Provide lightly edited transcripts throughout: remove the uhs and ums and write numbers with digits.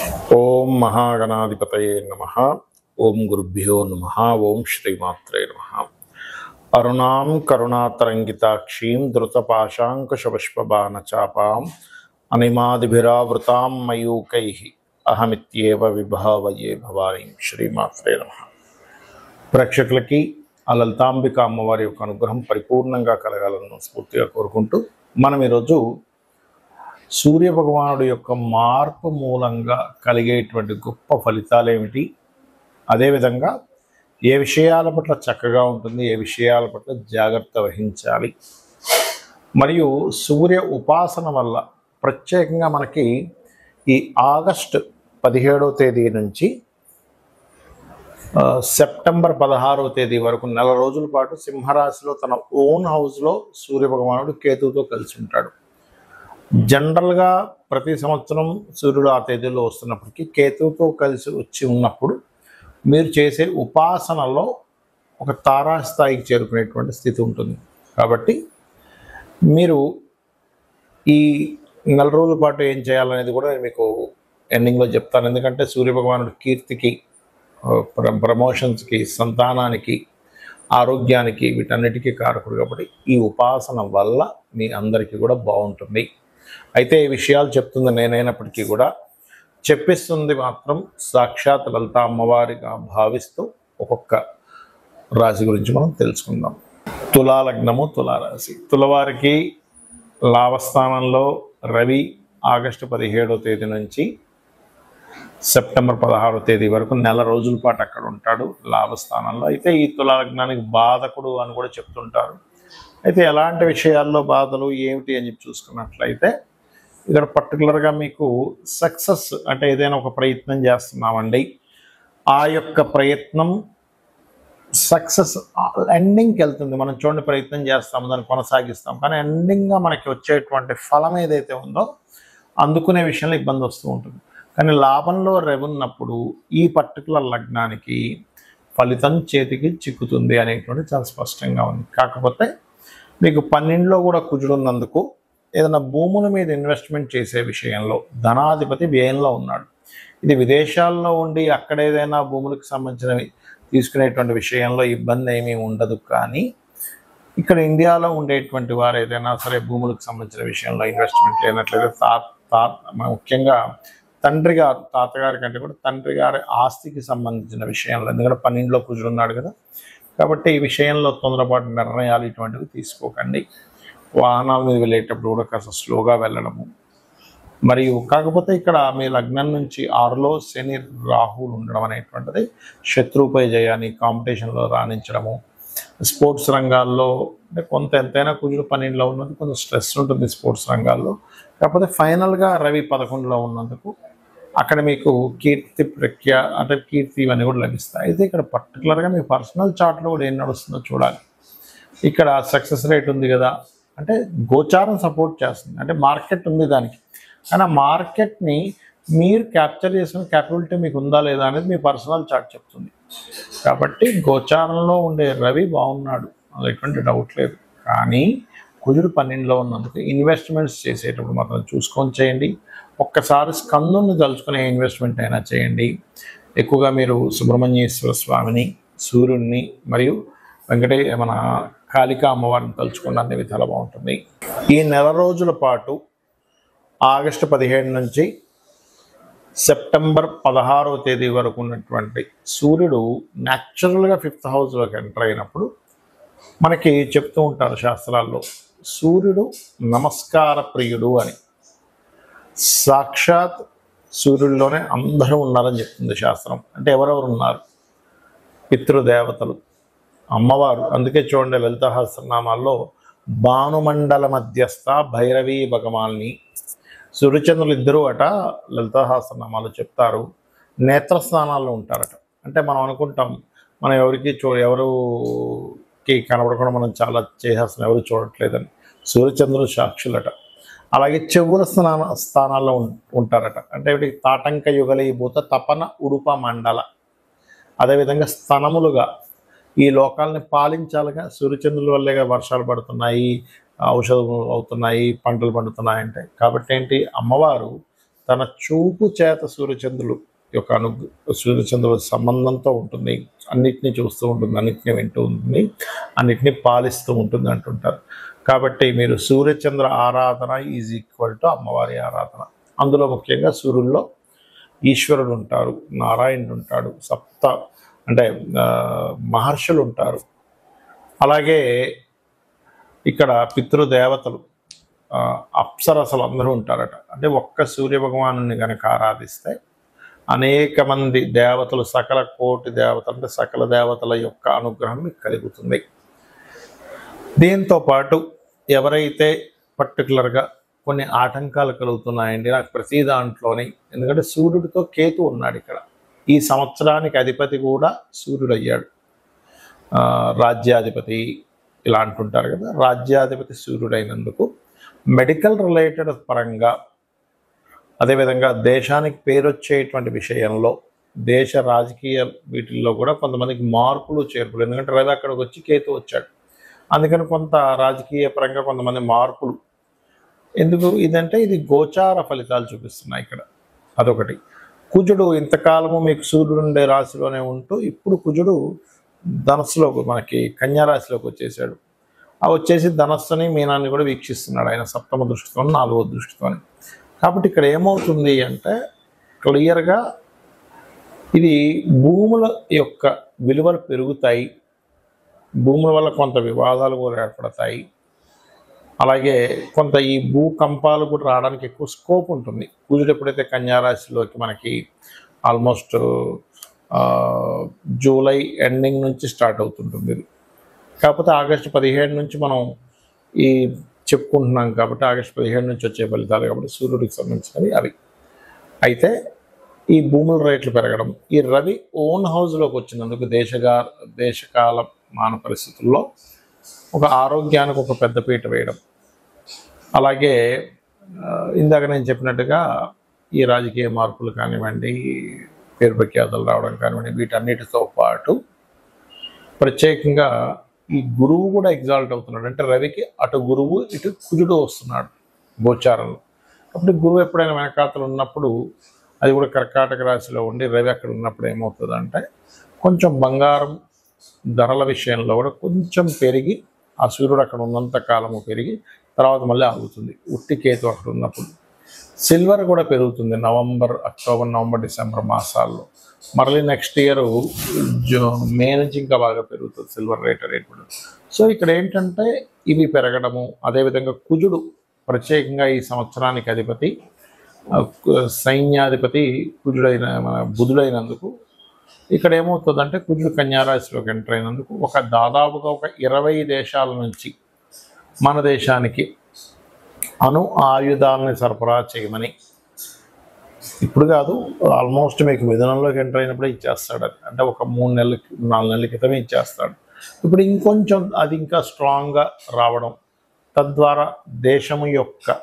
ఓం మహాగణాధిపతయే నమః. ఓం గురుభ్యో నమః. ఓం శ్రీమాత్రే నమః. అరుణాం కరుణాతరంగితాక్షీం ధృతపాశాంకుశపుష్పబాణచాపాం అనిమాదిభిరావృతాం మయూకైః అహమిత్యేవ విభావయే భవానీం. శ్రీమాత్రే నమః. ప్రేక్షకులకి ఆ లలితాంబిక అమ్మవారి యొక్క అనుగ్రహం పరిపూర్ణంగా కలగాలని స్ఫూర్తిగా కోరుకుంటూ మనం ఈరోజు సూర్య భగవానుడి యొక్క మార్పు మూలంగా కలిగేటువంటి గొప్ప ఫలితాలు ఏమిటి, అదేవిధంగా ఏ విషయాల పట్ల చక్కగా ఉంటుంది, ఏ విషయాల పట్ల జాగ్రత్త వహించాలి, మరియు సూర్య ఉపాసన వల్ల ప్రత్యేకంగా మనకి ఈ ఆగస్టు 17వ తేదీ నుంచి సెప్టెంబర్ 16వ తేదీ వరకు నెల రోజుల పాటు సింహరాశిలో తన ఓన్ హౌస్లో సూర్య భగవానుడు కేతువుతో కలిసి ఉంటాడు. జనరల్గా ప్రతి సంవత్సరం సూర్యుడు ఆ తేదీలో వస్తున్నప్పటికీ కేతువుతో కలిసి వచ్చి ఉన్నప్పుడు మీరు చేసే ఉపాసనలో ఒక తారాస్థాయికి చేరుకునేటువంటి స్థితి ఉంటుంది. కాబట్టి మీరు ఈ నెల రోజుల పాటు ఏం చేయాలనేది కూడా నేను మీకు ఎండింగ్లో చెప్తాను. ఎందుకంటే సూర్యభగవానుడు కీర్తికి, ప్రమోషన్స్కి, సంతానానికి, ఆరోగ్యానికి, వీటన్నిటికీ కారకుడు. కాబట్టి ఈ ఉపాసన వల్ల మీ అందరికీ కూడా బాగుంటుంది. అయితే ఈ విషయాలు చెప్తుంది నేనైనప్పటికీ కూడా చెప్పిస్తుంది మాత్రం సాక్షాత్ లలిత అమ్మవారిగా భావిస్తూ ఒక్కొక్క రాశి గురించి మనం తెలుసుకుందాం. తులా లగ్నము, తులారాశి. తులవారికి లాభస్థానంలో రవి ఆగస్టు 17వ తేదీ నుంచి సెప్టెంబర్ 16వ తేదీ వరకు నెల రోజుల పాటు అక్కడ ఉంటాడు లాభస్థానంలో. అయితే ఈ తులా లగ్నానికి బాధకుడు అని కూడా చెప్తుంటారు. అయితే ఎలాంటి విషయాల్లో బాధలు ఏమిటి అని చెప్పి చూసుకున్నట్లయితే ఇక్కడ పర్టికులర్గా మీకు సక్సెస్ అంటే ఏదైనా ఒక ప్రయత్నం చేస్తున్నామండి, ఆ యొక్క ప్రయత్నం సక్సెస్ ఎండింగ్కి వెళ్తుంది. మనం చూడండి, ప్రయత్నం చేస్తాము, దాన్ని కొనసాగిస్తాం, కానీ ఎండింగ్గా మనకి వచ్చేటువంటి ఫలం ఏదైతే ఉందో అందుకునే విషయంలో ఇబ్బంది వస్తూ ఉంటుంది. కానీ లాభంలో రెవెన్నప్పుడు ఈ పర్టికులర్ లగ్నానికి ఫలితం చేతికి చిక్కుతుంది అనేటువంటి చాలా స్పష్టంగా ఉంది. కాకపోతే మీకు 12లో కూడా కుజుడున్నందుకు ఏదైనా భూముల మీద ఇన్వెస్ట్మెంట్ చేసే విషయంలో ధనాధిపతి వ్యయంలో ఉన్నాడు. ఇది విదేశాల్లో ఉండి అక్కడ ఏదైనా భూములకు సంబంధించినవి తీసుకునేటువంటి విషయంలో ఇబ్బంది ఏమీ ఉండదు. కానీ ఇక్కడ ఇండియాలో ఉండేటువంటి వారు ఏదైనా సరే భూములకు సంబంధించిన విషయంలో ఇన్వెస్ట్మెంట్ లేనట్లయితే ముఖ్యంగా తాతగారి కంటే కూడా తండ్రి గారి ఆస్తికి సంబంధించిన విషయంలో, ఎందుకంటే 12లో కుజుడు ఉన్నాడు కదా, కాబట్టి ఈ విషయంలో తొందరపాటు నిర్ణయాలు ఇటువంటివి తీసుకోకండి. వాహనాల మీద వెళ్ళేటప్పుడు కూడా కాస్త స్లోగా వెళ్ళడము. మరియు కాకపోతే ఇక్కడ మీ లగ్నం నుంచి 6లో శని రాహువులు ఉండడం అనేటువంటిది శత్రువుపై జయాన్ని, కాంపిటీషన్లో రాణించడము, స్పోర్ట్స్ రంగాల్లో అంటే కొంత ఎంతైనా కుజుడు 12లో ఉన్నది కొంచెం స్ట్రెస్ ఉంటుంది స్పోర్ట్స్ రంగాల్లో. కాకపోతే ఫైనల్గా రవి 11లో ఉన్నందుకు అక్కడ మీకు కీర్తి ప్రఖ్య అంటే కీర్తి ఇవన్నీ కూడా లభిస్తాయి. అయితే ఇక్కడ పర్టికులర్గా మీ పర్సనల్ చార్ట్లో కూడా ఏం నడుస్తుందో చూడాలి. ఇక్కడ సక్సెస్ రేట్ ఉంది కదా అంటే గోచారం సపోర్ట్ చేస్తుంది, అంటే మార్కెట్ ఉంది దానికి. కానీ ఆ మార్కెట్ని మీరు క్యాప్చర్ చేసుకునే క్యాపబిలిటీ మీకు ఉందా లేదా అనేది మీ పర్సనల్ చార్ట్ చెప్తుంది. కాబట్టి గోచారంలో ఉండే రవి బాగున్నాడు, అది ఎటువంటి డౌట్ లేదు. కానీ కుజుడు 12లో ఉన్నందుకు ఇన్వెస్ట్మెంట్స్ చేసేటప్పుడు మాత్రం చూసుకొని చేయండి. ఒక్కసారి స్కందుని తలుచుకునే ఇన్వెస్ట్మెంట్ అయినా చేయండి. ఎక్కువగా మీరు సుబ్రహ్మణ్యేశ్వర స్వామిని, సూర్యుడిని మరియు మన కాళికా అమ్మవారిని తలుచుకున్న అన్ని విధాలు బాగుంటుంది. ఈ నెల రోజుల పాటు ఆగస్టు 17 నుంచి సెప్టెంబర్ 16వ తేదీ వరకు ఉన్నటువంటి సూర్యుడు న్యాచురల్గా 5th హౌస్లోకి ఎంటర్ అయినప్పుడు మనకి చెప్తూ ఉంటారు శాస్త్రాల్లో, సూర్యుడు నమస్కార ప్రియుడు అని. సాక్షాత్ సూర్యుడిలోనే అందరూ ఉన్నారని చెప్తుంది శాస్త్రం. అంటే ఎవరెవరు ఉన్నారు? పితృదేవతలు, అమ్మవారు. అందుకే చూడండి లలిత సహస్రనామాల్లో భానుమండల మధ్యస్థ భైరవీ భగవాన్ని, సూర్యచంద్రులు ఇద్దరూ అట లలిత సహస్రనామాలు చెప్తారు నేత్రస్థానాల్లో ఉంటారట. అంటే మనం అనుకుంటాం మనం ఎవరికి కనబడకుండా మనం చాలా చేసేస్తున్నాం, ఎవరు చూడట్లేదని. సూర్యచంద్రులు సాక్షులట. అలాగే చెవుల స్థానాల్లో ఉంటారట. అంటే తాటంక యుగలీభూత తపన ఉడుప మండల. అదేవిధంగా స్తనములుగా ఈ లోకాలని పాలించాలిగా. సూర్యచంద్రుల వల్లేగా వర్షాలు పడుతున్నాయి, ఔషధం అవుతున్నాయి, పంటలు పండుతున్నాయి అంటే. కాబట్టి ఏంటి, అమ్మవారు తన చూపు చేత సూర్యచంద్రులు యొక్క సూర్యచంద్రుల సంబంధంతో ఉంటుంది, అన్నిటినీ చూస్తూ ఉంటుంది, అన్నిటినీ వింటూ ఉంటుంది, అన్నిటినీ పాలిస్తూ ఉంటుంది అంటుంటారు. కాబట్టి మీరు సూర్యచంద్ర ఆరాధన ఈజ్ ఈక్వల్ టు అమ్మవారి ఆరాధన. అందులో ముఖ్యంగా సూర్యుల్లో ఈశ్వరుడు ఉంటారు, నారాయణుడు ఉంటాడు, అంటే మహర్షులు ఉంటారు. అలాగే ఇక్కడ పితృదేవతలు, అప్సరసలు అందరూ ఉంటారట. అంటే ఒక్క సూర్య భగవాను కనుక ఆరాధిస్తే అనేక మంది దేవతలు, సకల కోటి దేవతలు, అంటే సకల దేవతల యొక్క అనుగ్రహం మీకు కలుగుతుంది. దీంతో పాటు ఎవరైతే పర్టికులర్గా కొన్ని ఆటంకాలు కలుగుతున్నాయండి నాకు ప్రతి దాంట్లోని, ఎందుకంటే సూర్యుడితో కేతు ఉన్నాడు ఇక్కడ. ఈ సంవత్సరానికి అధిపతి కూడా సూర్యుడు అయ్యాడు, రాజ్యాధిపతి ఇలా అంటుంటారు కదా. రాజ్యాధిపతి సూర్యుడైనందుకు మెడికల్ రిలేటెడ్ పరంగా, అదేవిధంగా దేశానికి పేరు వచ్చేటువంటి విషయంలో, దేశ రాజకీయ వీటిల్లో కూడా కొంతమందికి మార్పులు చేర్పులు, ఎందుకంటే రవి అక్కడికి వచ్చి కేతు వచ్చాడు, అందుకని కొంత రాజకీయ పరంగా కొంతమంది మార్పులు. ఎందుకు ఇదంటే ఇది గోచార ఫలితాలు చూపిస్తున్నాయి ఇక్కడ. అదొకటి. కుజుడు ఇంతకాలము మీకు సూర్యుడు ఉండే రాశిలోనే ఉంటూ ఇప్పుడు కుజుడు ధనస్సులోకి, మనకి కన్యారాశిలోకి వచ్చేసాడు. ఆ వచ్చేసి ధనస్సుని మీనాన్ని కూడా వీక్షిస్తున్నాడు ఆయన సప్తమ దృష్టితో, 4వ దృష్టితో. కాబట్టి ఇక్కడ ఏమవుతుంది అంటే క్లియర్గా ఇది భూముల యొక్క విలువలు పెరుగుతాయి, భూముల వల్ల కొంత వివాదాలు కూడా ఏర్పడతాయి, అలాగే కొంత ఈ భూకంపాలు కూడా రావడానికి ఎక్కువ స్కోప్ ఉంటుంది. కుజుడు ఎప్పుడైతే కన్యారాశిలోకి మనకి ఆల్మోస్ట్ జూలై ఎండింగ్ నుంచి స్టార్ట్ అవుతుంటుంది ఇది. కాకపోతే ఆగస్టు 17 నుంచి మనం ఈ చెప్పుకుంటున్నాం కాబట్టి ఆగస్టు 17 నుంచి వచ్చే ఫలితాలు కాబట్టి సూర్యుడికి సంబంధించినవి అవి. అయితే ఈ భూముల రేట్లు పెరగడం, ఈ రవి ఓన్ హౌస్లోకి వచ్చినందుకు దేశకాల మాన పరిస్థితుల్లో ఒక ఆరోగ్యానికి ఒక పెద్దపీట వేయడం, అలాగే ఇందాక నేను చెప్పినట్టుగా ఈ రాజకీయ మార్పులు కానివ్వండి, పేరు ప్రఖ్యాతలు రావడం కానివ్వండి, వీటన్నిటితో పాటు ప్రత్యేకంగా ఈ గురువు కూడా ఎగ్జాల్ట్ అవుతున్నాడు. అంటే రవికి అటు గురువు ఇటు కుజుడు వస్తున్నాడు గోచారంలో. కాబట్టి గురువు ఎప్పుడైనా వెనకాతలు ఉన్నప్పుడు, అది కూడా కర్కాటక రాశిలో ఉండి రవి అక్కడ ఉన్నప్పుడు ఏమవుతుందంటే కొంచెం బంగారం ధరల విషయంలో కూడా కొంచెం పెరిగి, ఆ సూర్యుడు అక్కడ ఉన్నంత కాలము పెరిగి తర్వాత మళ్ళీ ఆగుతుంది ఉట్టి కేతు అక్కడ ఉన్నప్పుడు. సిల్వర్ కూడా పెరుగుతుంది అక్టోబర్, నవంబర్, డిసెంబర్ మాసాల్లో. మళ్ళీ నెక్స్ట్ ఇయర్ మే నుంచి ఇంకా బాగా పెరుగుతుంది సిల్వర్ రేట్ కూడా. సో ఇక్కడ ఏంటంటే ఇవి పెరగడము, అదేవిధంగా కుజుడు ప్రత్యేకంగా ఈ సంవత్సరానికి అధిపతి, సైన్యాధిపతి కుజుడైన మన బుధుడైనందుకు ఇక్కడ ఏమవుతుందంటే కుజుడు కన్యారాశిలోకి ఎంటర్ అయినందుకు దాదాపుగా ఒక 20 దేశాల నుంచి మన దేశానికి ఆయుధాలని సరఫరా చేయమని, ఇప్పుడు కాదు ఆల్మోస్ట్ మీకు మిథునంలోకి ఎంటర్ అయినప్పుడే ఇచ్చేస్తాడు. అది అంటే ఒక 3 నెలలకి 4 నెలల క్రితమే ఇచ్చేస్తాడు. ఇప్పుడు ఇంకొంచెం అది ఇంకా స్ట్రాంగ్గా రావడం, తద్వారా దేశము యొక్క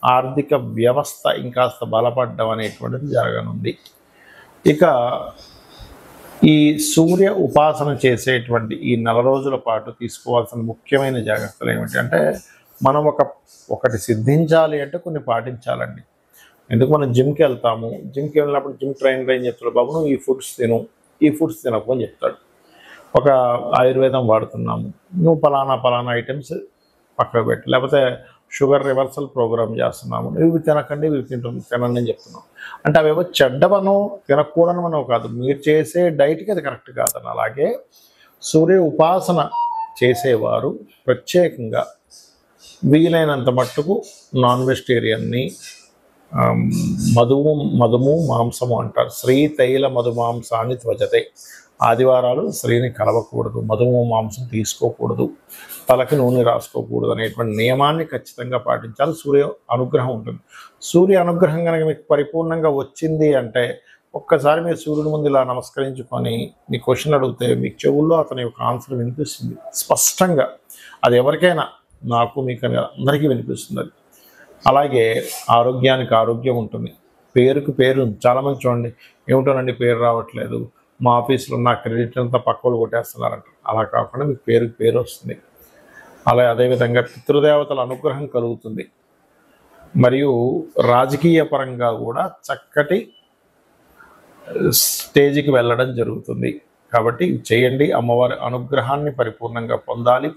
ఆర్థిక వ్యవస్థ ఇంకాస్త బలపడడం అనేటువంటిది జరగనుంది. ఇక ఈ సూర్య ఉపాసన చేసేటువంటి ఈ 4 రోజుల పాటు తీసుకోవాల్సిన ముఖ్యమైన జాగ్రత్తలు ఏమిటి అంటే, మనం ఒకటి సిద్ధించాలి అంటే కొన్ని పాటించాలండి. ఎందుకు మనం జిమ్కి వెళ్తాము, జిమ్కి వెళ్ళినప్పుడు జిమ్ ట్రైనర్ ఏం చెప్తాడు, బాబు నువ్వు ఈ ఫుడ్స్ తిను, ఈ ఫుడ్స్ తినకు అని చెప్తాడు. ఒక ఆయుర్వేదం వాడుతున్నాము, నువ్వు పలానా ఐటమ్స్ పక్కకు పెట్టి, లేకపోతే షుగర్ రివర్సల్ ప్రోగ్రామ్ చేస్తున్నాము, ఇవి తినకండి, ఇవి తినండి అని చెప్తున్నాం. అంటే అవేవో చెడ్డవనో తినకూడనో కాదు, మీరు చేసే డైట్కి అది కరెక్ట్ కాదని. అలాగే సూర్య ఉపాసన చేసేవారు ప్రత్యేకంగా వీలైనంత మట్టుకు నాన్ వెజిటేరియన్ని, మధుము మాంసము అంటారు, శ్రీ తైల మధుమాంసాన్ని త్వజతే. ఆదివారాలు స్త్రీని కలవకూడదు, మధుము మాంసం తీసుకోకూడదు, తలకి నూనె రాసుకోకూడదు అనేటువంటి నియమాన్ని ఖచ్చితంగా పాటించాలి. సూర్య అనుగ్రహం ఉంటుంది. సూర్య అనుగ్రహం కనుక మీకు పరిపూర్ణంగా వచ్చింది అంటే ఒక్కసారి మీరు సూర్యుడి ముందు ఇలా నమస్కరించుకొని మీ క్వశ్చన్ అడిగితే మీకు చెవుల్లో అతని యొక్క ఆన్సర్ వినిపిస్తుంది స్పష్టంగా. అది ఎవరికైనా, నాకు మీకు అందరికీ వినిపిస్తుంది అది. అలాగే ఆరోగ్యానికి ఆరోగ్యం ఉంటుంది, పేరుకు పేరు. చాలామంది చూడండి, ఏమిటోనండి పేరు రావట్లేదు, మా ఆఫీస్లో ఉన్న క్రెడిట్ అంతా పక్కలు కొట్టేస్తున్నారంట. అలా కాకుండా మీకు పేరు వస్తుంది. అదేవిధంగా పితృదేవతల అనుగ్రహం కలుగుతుంది. మరియు రాజకీయ పరంగా కూడా చక్కటి స్టేజ్కి వెళ్ళడం జరుగుతుంది. కాబట్టి చేయండి. అమ్మవారి అనుగ్రహాన్ని పరిపూర్ణంగా పొందాలి,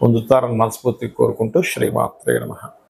పొందుతారని మనస్ఫూర్తిగా కోరుకుంటూ శ్రీమాత్రే నమః.